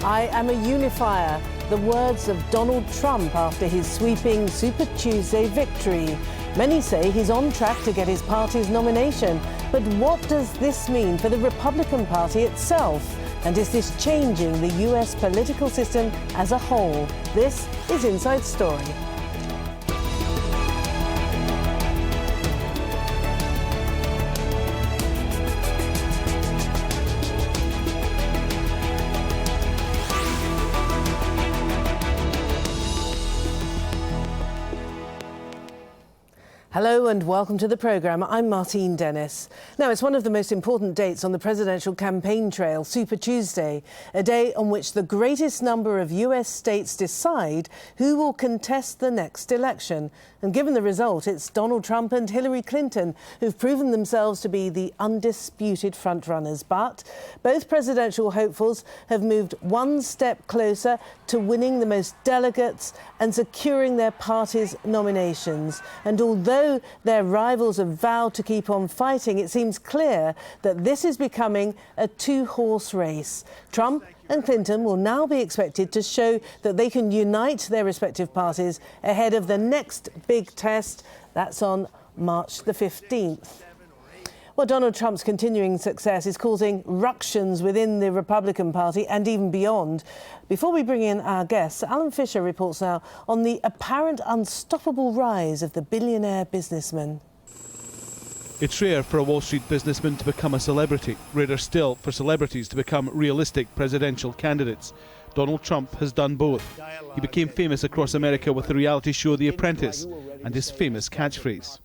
I am a unifier, the words of Donald Trump after his sweeping Super Tuesday victory. Many say he's on track to get his party's nomination. But what does this mean for the Republican Party itself? And is this changing the US political system as a whole? This is Inside Story. Hello and welcome to the programme. I'm Martine Dennis. Now, it's one of the most important dates on the presidential campaign trail, Super Tuesday, a day on which the greatest number of US states decide who will contest the next election. And given the result, it's Donald Trump and Hillary Clinton who've proven themselves to be the undisputed frontrunners. But both presidential hopefuls have moved one step closer to winning the most delegates and securing their party's nominations. And although their rivals have vowed to keep on fighting, it seems clear that this is becoming a two-horse race. Trump and Clinton will now be expected to show that they can unite their respective parties ahead of the next big test. That's on March the 15th. Well, Donald Trump's continuing success is causing ructions within the Republican Party and even beyond. Before we bring in our guests, Alan Fisher reports now on the apparent unstoppable rise of the billionaire businessman. It's rare for a Wall Street businessman to become a celebrity. Rarer still for celebrities to become realistic presidential candidates. Donald Trump has done both. He became famous across America with the reality show The Apprentice and his famous catchphrase.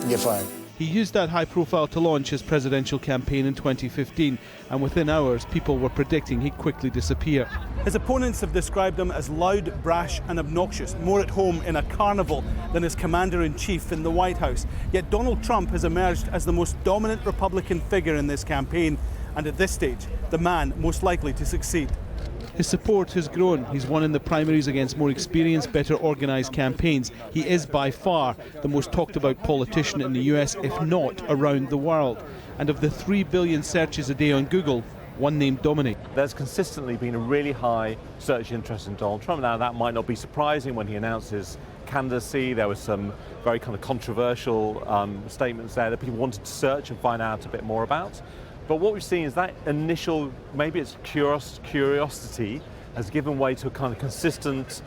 You're fired. He used that high profile to launch his presidential campaign in 2015, and within hours people were predicting he'd quickly disappear. His opponents have described him as loud, brash and obnoxious, more at home in a carnival than as commander-in-chief in the White House. Yet Donald Trump has emerged as the most dominant Republican figure in this campaign, and at this stage, the man most likely to succeed. His support has grown. He's won in the primaries against more experienced, better organised campaigns. He is by far the most talked about politician in the US, if not around the world. And of the 3 billion searches a day on Google, one name dominates. There's consistently been a really high search interest in Donald Trump. Now, that might not be surprising. When he announced his candidacy, there was some very kind of controversial statements there that people wanted to search and find out a bit more about. But what we've seen is that initial, maybe it's curiosity, has given way to a kind of consistent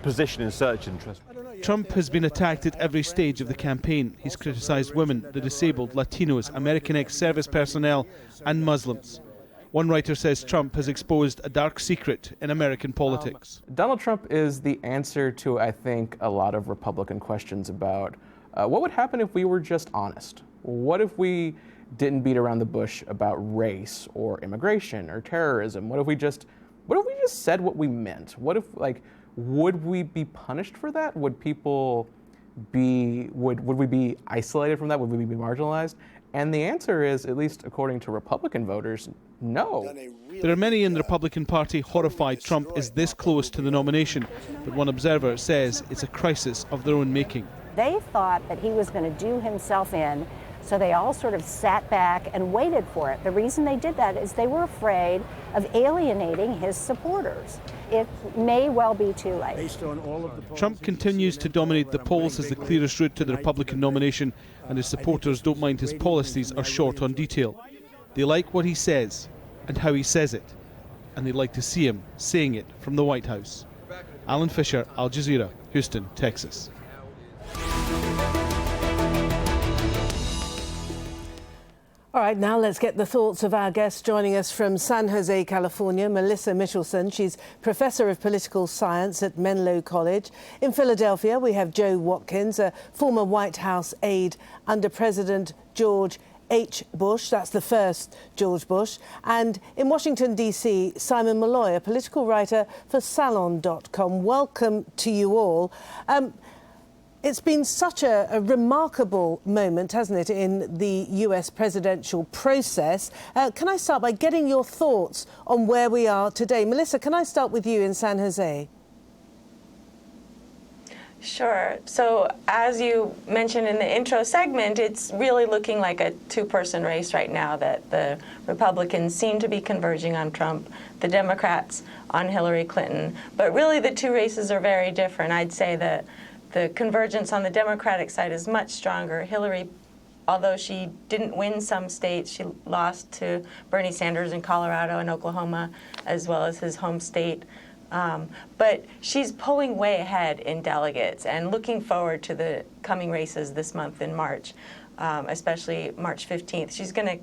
position in search interest. Trump has been attacked at every stage of the campaign. He's criticised women, the disabled, Latinos, American ex-service personnel and Muslims. One writer says Trump has exposed a dark secret in American politics. Donald Trump is the answer to, I think, a lot of Republican questions about what would happen if we were just honest? What if we didn't beat around the bush about race or immigration or terrorism? What if we just said what we meant? What if, would we be punished for that? Would people be, would we be isolated from that? Would we be marginalized? And the answer is, at least according to Republican voters, no. There are many in the Republican Party horrified Trump is this close to the nomination, but one observer says it's a crisis of their own making. They thought that he was going to do himself in, so they all sort of sat back and waited for it. The reason they did that is they were afraid of alienating his supporters. It may well be too late. Trump continues to dominate the polls as the clearest route to the Republican nomination, and his supporters don't mind his policies are short on detail. They like what he says and how he says it, and they'd like to see him saying it from the White House. Alan Fisher, Al Jazeera, Houston, Texas. All right, now let's get the thoughts of our guest joining us from San Jose, California, Melissa Michelson. She's Professor of Political Science at Menlo College. In Philadelphia, we have Joe Watkins, a former White House aide under President George H. Bush. That's the first George Bush. And in Washington, D.C., Simon Maloy, a political writer for Salon.com. Welcome to you all. It's been such a remarkable moment, hasn't it, in the US presidential process. Can I start by getting your thoughts on where we are today? Melissa, can I start with you in San Jose? Sure. So as you mentioned in the intro segment, it's really looking like a two-person race right now, that the Republicans seem to be converging on Trump, the Democrats on Hillary Clinton. But really the two races are very different. I'd say that the convergence on the Democratic side is much stronger. Hillary, although she didn't win some states, she lost to Bernie Sanders in Colorado and Oklahoma, as well as his home state. But she's pulling way ahead in delegates and looking forward to the coming races this month in March, especially March 15th. She's going to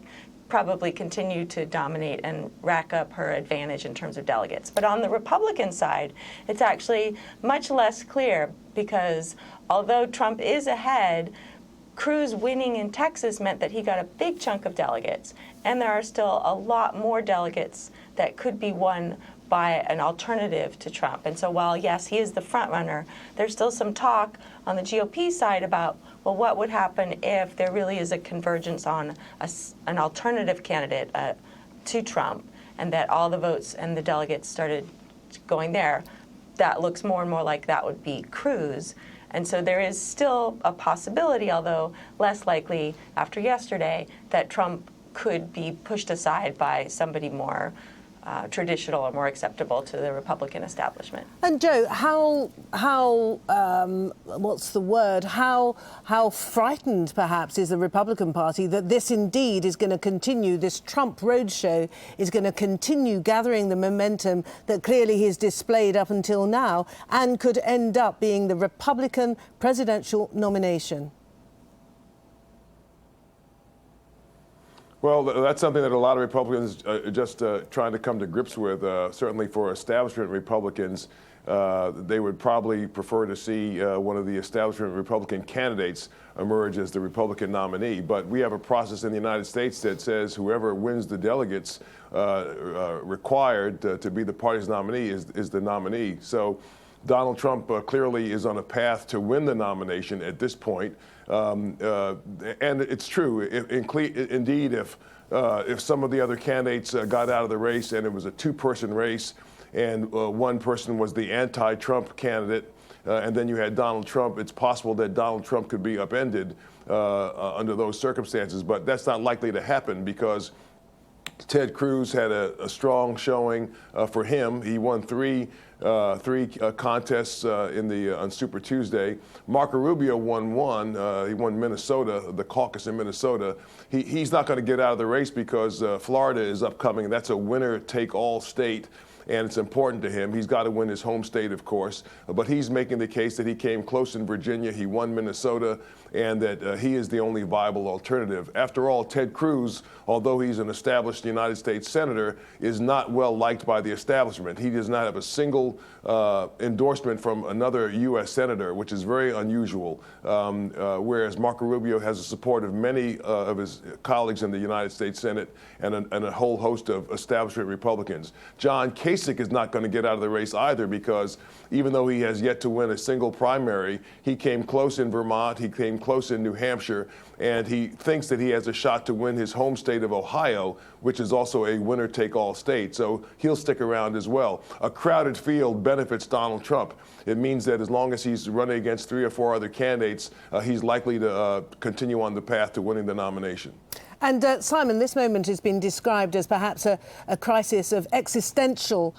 probably continue to dominate and rack up her advantage in terms of delegates. But on the Republican side, it's actually much less clear, because although Trump is ahead, Cruz winning in Texas meant that he got a big chunk of delegates, and there are still a lot more delegates that could be won by an alternative to Trump. And so while, yes, he is the front runner, there's still some talk on the GOP side about, well, what would happen if there really is a convergence on an alternative candidate to Trump, and that all the votes and the delegates started going there. That looks more and more like that would be Cruz. And so there is still a possibility, although less likely after yesterday, that Trump could be pushed aside by somebody more traditional or more acceptable to the Republican establishment. And Joe, what's the word? How frightened perhaps is the Republican Party that this indeed is going to continue, this Trump roadshow is going to continue gathering the momentum that clearly he's displayed up until now, and could end up being the Republican presidential nomination? Well, that's something that a lot of Republicans are just trying to come to grips with. Certainly for establishment Republicans, they would probably prefer to see one of the establishment Republican candidates emerge as the Republican nominee. But we have a process in the United States that says whoever wins the delegates required to be the party's nominee is the nominee. So Donald Trump clearly is on a path to win the nomination at this point. And it's true. Indeed, if some of the other candidates got out of the race and it was a two-person race, and one person was the anti-Trump candidate, and then you had Donald Trump, it's possible that Donald Trump could be upended under those circumstances. But that's not likely to happen, because Ted Cruz had a strong showing for him. He won three contests on Super Tuesday. Marco Rubio won one. He won Minnesota, the caucus in Minnesota. He's not going to get out of the race because Florida is upcoming. That's a winner-take-all state, and it's important to him. He's got to win his home state, of course. But he's making the case that he came close in Virginia, he won Minnesota, and that he is the only viable alternative. After all, Ted Cruz, although he's an established United States senator, is not well liked by the establishment. He does not have a single endorsement from another U.S. senator, which is very unusual, whereas Marco Rubio has the support of many of his colleagues in the United States Senate and a whole host of establishment Republicans. John Kasich is not going to get out of the race either, because even though he has yet to win a single primary, he came close in Vermont, he came close in New Hampshire, and he thinks that he has a shot to win his home state of Ohio, which is also a winner-take-all state. So he'll stick around as well. A crowded field benefits Donald Trump. It means that as long as he's running against 3 or 4 other candidates, he's likely to continue on the path to winning the nomination. And Simon, this moment has been described as perhaps a crisis of existential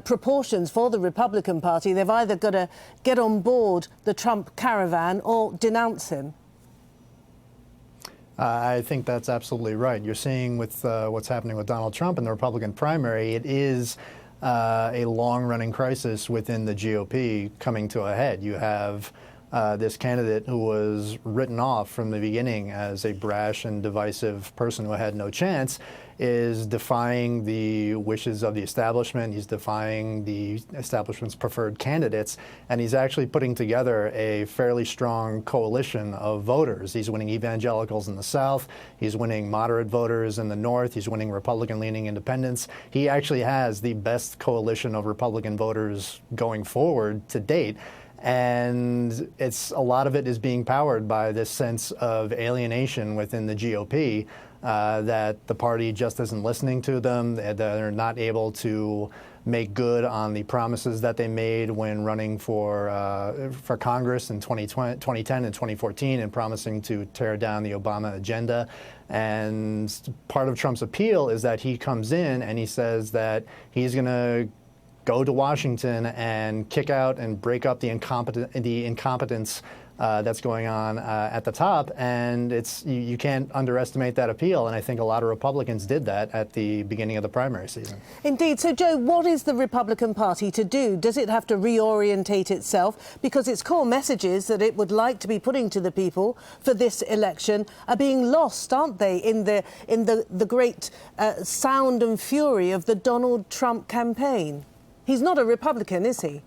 proportions for the Republican Party. They've either got to get on board the Trump caravan or denounce him. I think that's absolutely right. You're seeing with what's happening with Donald Trump in the Republican primary, it is a long-running crisis within the GOP coming to a head. You have this candidate who was written off from the beginning as a brash and divisive person who had no chance is defying the wishes of the establishment. He's defying the establishment's preferred candidates, and he's actually putting together a fairly strong coalition of voters. He's winning evangelicals in the South. He's winning moderate voters in the North. He's winning Republican-leaning independents. He actually has the best coalition of Republican voters going forward to date. And a lot of it is being powered by this sense of alienation within the GOP that the party just isn't listening to them, that they're not able to make good on the promises that they made when running for Congress in 2010 and 2014 and promising to tear down the Obama agenda. And part of Trump's appeal is that he comes in and he says that he's going to go to Washington and kick out and break up the incompetence that's going on at the top, and you can't underestimate that appeal. And I think a lot of Republicans did that at the beginning of the primary season. Indeed. So, Joe, what is the Republican Party to do? Does it have to reorientate itself? Because its core messages that it would like to be putting to the people for this election are being lost, aren't they, in the great sound and fury of the Donald Trump campaign? He's not a Republican, is he?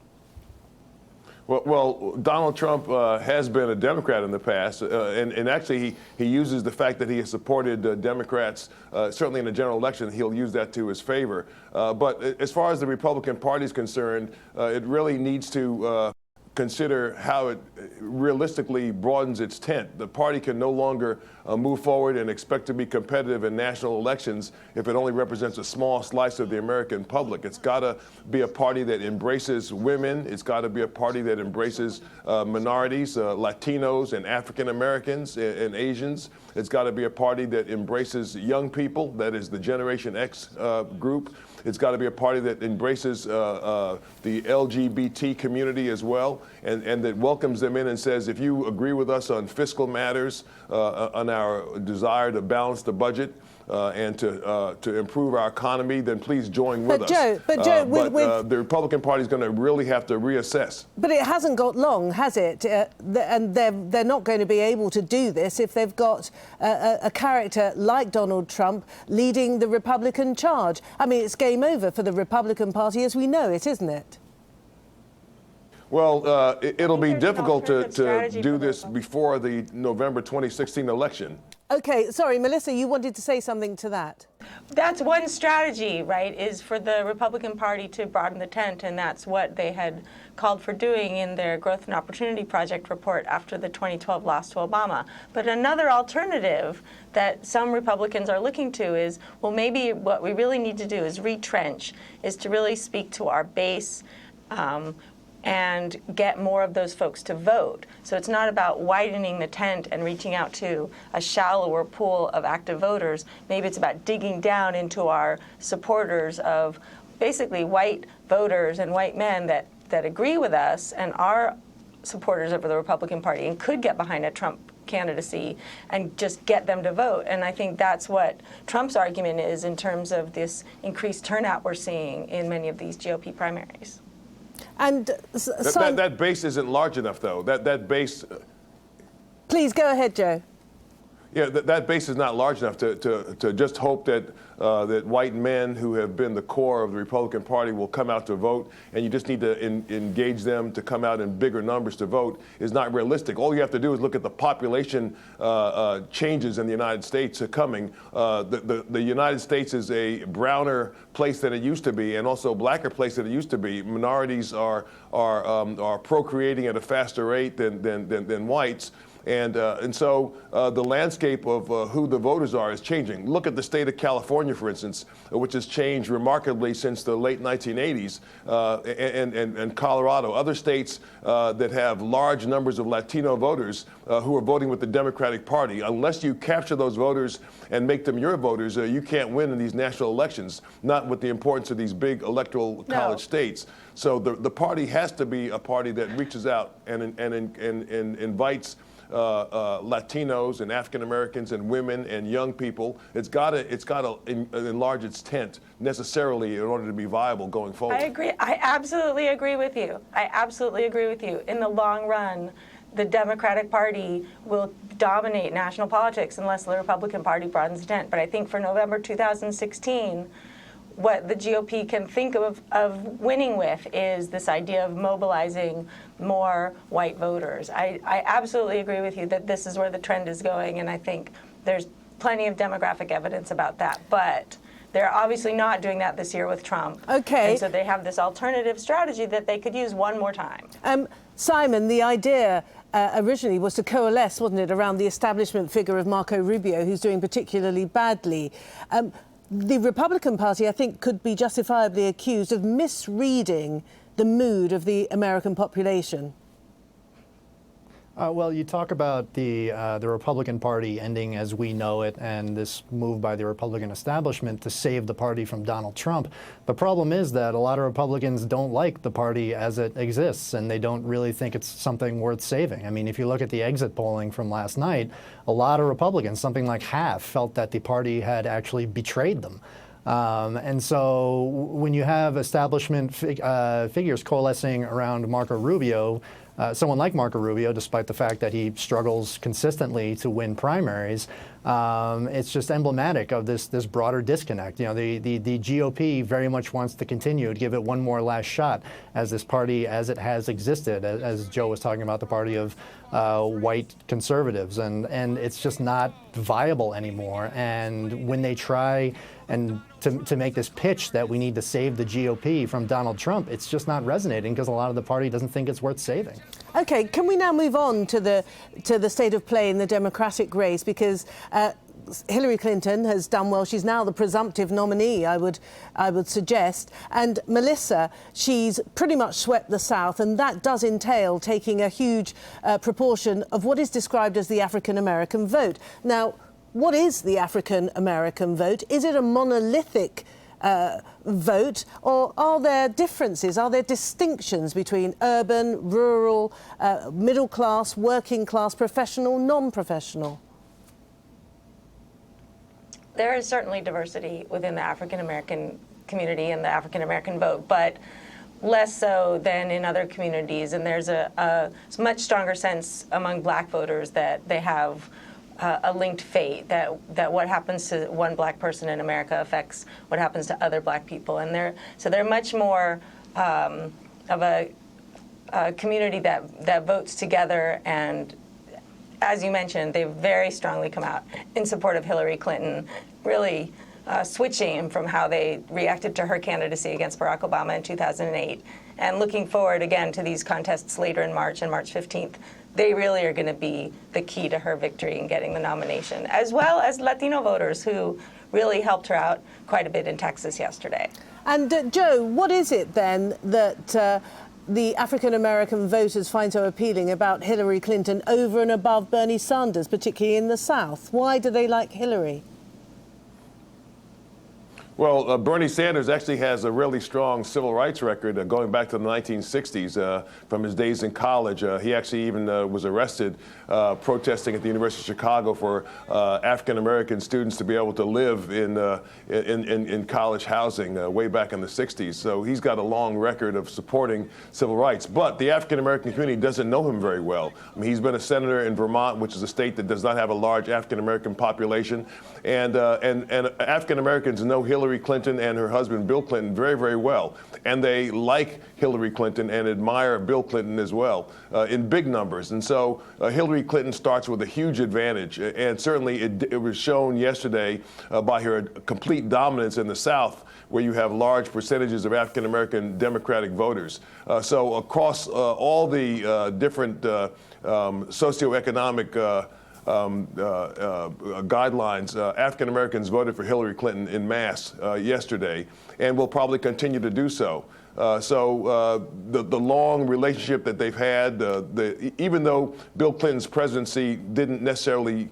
Well, Donald Trump has been a Democrat in the past, and actually he uses the fact that he has supported Democrats, certainly in the general election, he'll use that to his favor. But as far as the Republican Party is concerned, it really needs to consider how it realistically broadens its tent. The party can no longer move forward and expect to be competitive in national elections if it only represents a small slice of the American public. It's got to be a party that embraces women. It's got to be a party that embraces minorities, Latinos and African Americans and Asians. It's got to be a party that embraces young people, that is the Generation X group. It's got to be a party that embraces the LGBT community as well, and that welcomes them in and says, if you agree with us on fiscal matters, on our desire to balance the budget, and to improve our economy, then please join with us. Joe, the Republican Party is going to really have to reassess. But it hasn't got long, has it? And they're not going to be able to do this if they've got a character like Donald Trump leading the Republican charge. I mean, it's game over for the Republican Party as we know it, isn't it? Well, it'll be difficult to do this before the November 2016 election. OK, sorry, Melissa, you wanted to say something to that. That's one strategy, right, is for the Republican Party to broaden the tent, and that's what they had called for doing in their Growth and Opportunity Project report after the 2012 loss to Obama. But another alternative that some Republicans are looking to is, well, maybe what we really need to do is retrench, is to really speak to our base, and get more of those folks to vote. So it's not about widening the tent and reaching out to a shallower pool of active voters. Maybe it's about digging down into our supporters of basically white voters and white men that agree with us and are supporters of the Republican Party and could get behind a Trump candidacy and just get them to vote. And I think that's what Trump's argument is in terms of this increased turnout we're seeing in many of these GOP primaries. And that base isn't large enough, though. That base. Please go ahead, Joe. Yeah, that base is not large enough to just hope that that white men who have been the core of the Republican Party will come out to vote, and you just need to engage them to come out in bigger numbers to vote is not realistic. All you have to do is look at the population changes in the United States coming. The United States is a browner place than it used to be, and also a blacker place than it used to be. Minorities are procreating at a faster rate than whites. And so the landscape of who the voters are is changing. Look at the state of California, for instance, which has changed remarkably since the late 1980s, and Colorado. Other states that have large numbers of Latino voters who are voting with the Democratic Party. Unless you capture those voters and make them your voters, you can't win in these national elections, not with the importance of these big electoral college states. So the party has to be a party that reaches out and invites Latinos and African Americans and women and young people. It's got to enlarge its tent necessarily in order to be viable going forward. I agree. I absolutely agree with you. In the long run, the Democratic Party will dominate national politics unless the Republican Party broadens the tent. But I think for November 2016, what the GOP can think of winning with is this idea of mobilizing more white voters. I absolutely agree with you that this is where the trend is going, and I think there's plenty of demographic evidence about that. But they're obviously not doing that this year with Trump. Okay. And so they have this alternative strategy that they could use one more time. Simon, the idea originally was to coalesce, wasn't it, around the establishment figure of Marco Rubio, who's doing particularly badly. The Republican Party, I think, could be justifiably accused of misreading the mood of the American population. Well, you talk about the Republican Party ending as we know it and this move by the Republican establishment to save the party from Donald Trump. The problem is that a lot of Republicans don't like the party as it exists, and they don't really think it's something worth saving. I mean, if you look at the exit polling from last night, a lot of Republicans, something like half, felt that the party had actually betrayed them. And so when you have establishment figures coalescing around Marco Rubio, someone like Marco Rubio, despite the fact that he struggles consistently to win primaries, it's just emblematic of this broader disconnect. You know, the GOP very much wants to continue to give it one more last shot as this party as it has existed, as Joe was talking about, the party of white conservatives, and it's just not viable anymore. And when they try and to make this pitch that we need to save the GOP from Donald Trump, it's just not resonating because a lot of the party doesn't think it's worth saving. Okay, can we now move on to the state of play in the Democratic race? Because Hillary Clinton has done well. She's now the presumptive nominee, I would suggest. And Melissa, she's pretty much swept the South, and that does entail taking a huge proportion of what is described as the African American vote. Now, what is the African American vote? Is it a monolithic vote, or are there differences? Are there distinctions between urban, rural, middle class, working class, professional, non-professional? There is certainly diversity within the African American community and the African American vote, but less so than in other communities. And there's a much stronger sense among Black voters that they have a linked fate, that what happens to one Black person in America affects what happens to other Black people. And they're much more of a community that votes together. And as you mentioned, they've very strongly come out in support of Hillary Clinton, really switching from how they reacted to her candidacy against Barack Obama in 2008. And looking forward again to these contests later in March, and March 15th, they really are going to be the key to her victory in getting the nomination, as well as Latino voters who really helped her out quite a bit in Texas yesterday. And Joe, what is it then that the African-American voters find so appealing about Hillary Clinton over and above Bernie Sanders, particularly in the South? Why do they like Hillary? Well, Bernie Sanders actually has a really strong civil rights record going back to the 1960s from his days in college. He actually even was arrested protesting at the University of Chicago for African-American students to be able to live in college housing way back in the 60s. So he's got a long record of supporting civil rights. But the African-American community doesn't know him very well. I mean, he's been a senator in Vermont, which is a state that does not have a large African-American population. And African-Americans know Hillary Clinton and her husband Bill Clinton very, very well. And they like Hillary Clinton and admire Bill Clinton as well in big numbers. And so Hillary Clinton starts with a huge advantage. And certainly it was shown yesterday by her complete dominance in the South, where you have large percentages of African-American Democratic voters. So across all the different socioeconomic guidelines, African Americans voted for Hillary Clinton en masse yesterday, and will probably continue to do so. The long relationship that they've had, even though Bill Clinton's presidency didn't necessarily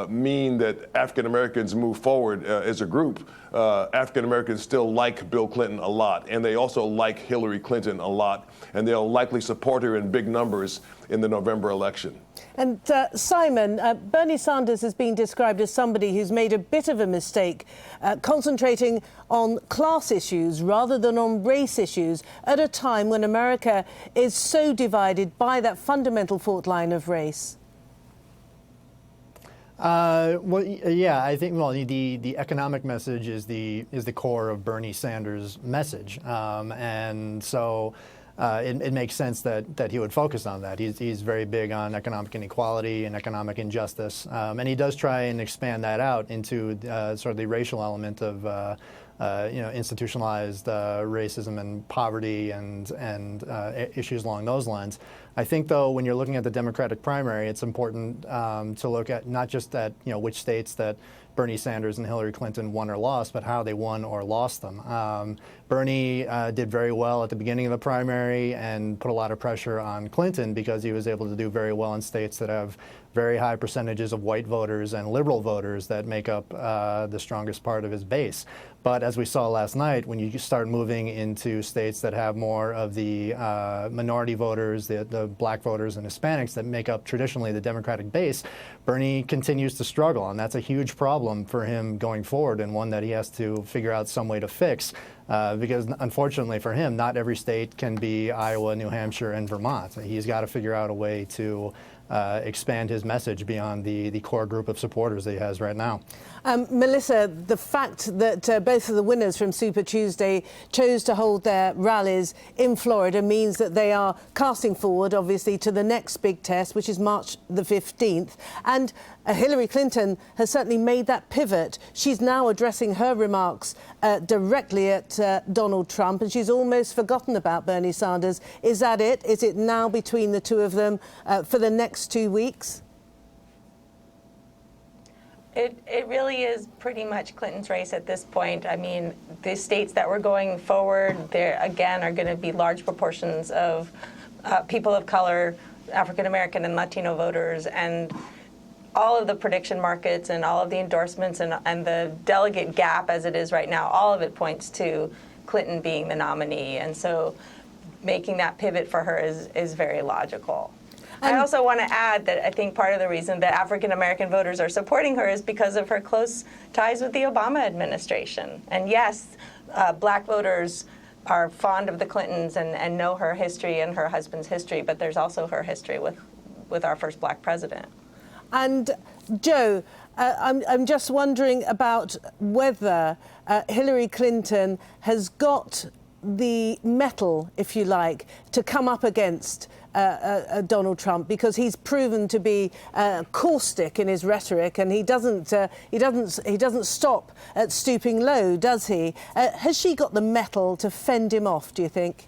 mean that African Americans move forward as a group, African Americans still like Bill Clinton a lot, and they also like Hillary Clinton a lot, and they'll likely support her in big numbers in the November election. And Simon, Bernie Sanders has been described as somebody who's made a bit of a mistake, concentrating on class issues rather than on race issues at a time when America is so divided by that fundamental fault line of race. Well, yeah, I think the economic message is the core of Bernie Sanders' message, and so it makes sense that he would focus on that. He's very big on economic inequality and economic injustice, and he does try and expand that out into sort of the racial element of institutionalized racism and poverty and issues along those lines. I think, though, when you're looking at the Democratic primary, it's important to look at not just at which states that Bernie Sanders and Hillary Clinton won or lost, but how they won or lost them. Bernie did very well at the beginning of the primary and put a lot of pressure on Clinton because he was able to do very well in states that have very high percentages of white voters and liberal voters that make up the strongest part of his base. But as we saw last night, when you start moving into states that have more of the minority voters, the black voters and Hispanics that make up traditionally the Democratic base, Bernie continues to struggle, and that's a huge problem for him going forward, and one that he has to figure out some way to fix. Because unfortunately for him, not every state can be Iowa, New Hampshire, and Vermont. He's got to figure out a way to expand his message beyond the core group of supporters that he has right now. Melissa, the fact that both of the winners from Super Tuesday chose to hold their rallies in Florida means that they are casting forward, obviously, to the next big test, which is March the 15th. And Hillary Clinton has certainly made that pivot. She's now addressing her remarks directly at Donald Trump, and she's almost forgotten about Bernie Sanders. Is that it? Is it now between the two of them for the next 2 weeks? It really is pretty much Clinton's race at this point. I mean, the states that were going forward, there again are going to be large proportions of people of color, African American and Latino voters, and all of the prediction markets and all of the endorsements and the delegate gap as it is right now, all of it points to Clinton being the nominee. And so making that pivot for her is very logical. I also want to add that I think part of the reason that African-American voters are supporting her is because of her close ties with the Obama administration. And yes, black voters are fond of the Clintons and know her history and her husband's history, but there's also her history with our first black president. And Joe, I'm just wondering about whether Hillary Clinton has got the mettle, if you like, to come up against Donald Trump, because he's proven to be caustic in his rhetoric, and he doesn't stop at stooping low, does he? Has she got the mettle to fend him off, do you think?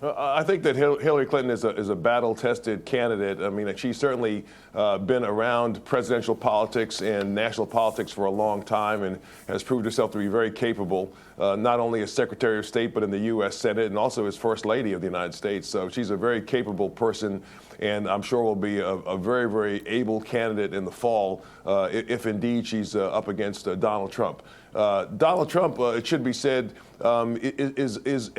I think that Hillary Clinton is a battle-tested candidate. I mean, she's certainly been around presidential politics and national politics for a long time and has proved herself to be very capable, not only as Secretary of State, but in the U.S. Senate and also as First Lady of the United States. So she's a very capable person, and I'm sure will be a very, very able candidate in the fall if indeed she's up against Donald Trump. Donald Trump, it should be said, is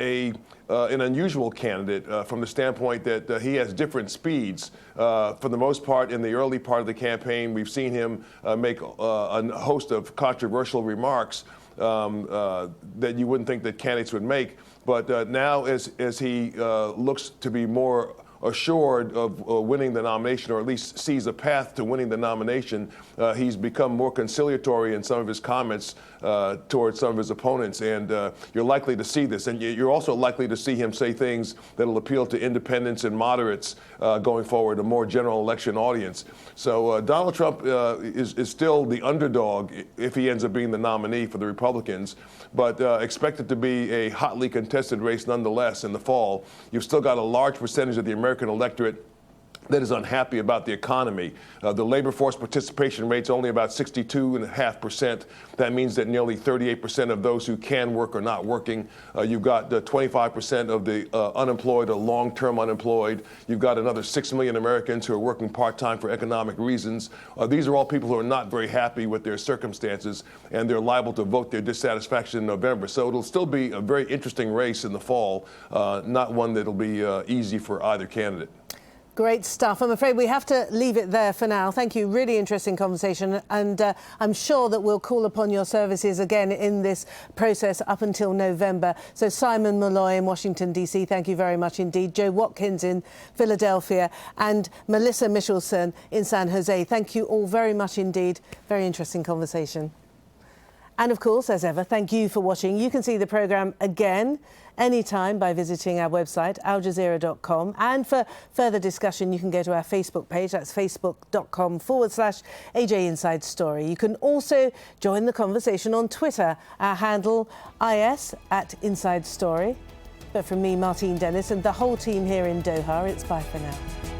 an unusual candidate from the standpoint that he has different speeds. For the most part, in the early part of the campaign, we've seen him make a host of controversial remarks that you wouldn't think that candidates would make. But now, as he looks to be more assured of winning the nomination, or at least sees a path to winning the nomination, he's become more conciliatory in some of his comments towards some of his opponents, and you're likely to see this. And you're also likely to see him say things that will appeal to independents and moderates going forward, a more general election audience. So Donald Trump is still the underdog if he ends up being the nominee for the Republicans, but expect it to be a hotly contested race nonetheless in the fall. You've still got a large percentage of the American electorate that is unhappy about the economy. The labor force participation rate's only about 62.5%. That means that nearly 38% of those who can work are not working. You've got 25% of the unemployed are long-term unemployed. You've got another 6 million Americans who are working part-time for economic reasons. These are all people who are not very happy with their circumstances, and they're liable to vote their dissatisfaction in November. So it'll still be a very interesting race in the fall, not one that'll be easy for either candidate. Great stuff. I'm afraid we have to leave it there for now. Thank you. Really interesting conversation. And I'm sure that we'll call upon your services again in this process up until November. So Simon Maloy in Washington, D.C., thank you very much indeed. Joe Watkins in Philadelphia and Melissa Michelson in San Jose. Thank you all very much indeed. Very interesting conversation. And of course, as ever, thank you for watching. You can see the programme again anytime by visiting our website, aljazeera.com. And for further discussion, you can go to our Facebook page. That's facebook.com/AJ Inside Story. You can also join the conversation on Twitter. Our handle, @Inside Story. But from me, Martine Dennis, and the whole team here in Doha, it's bye for now.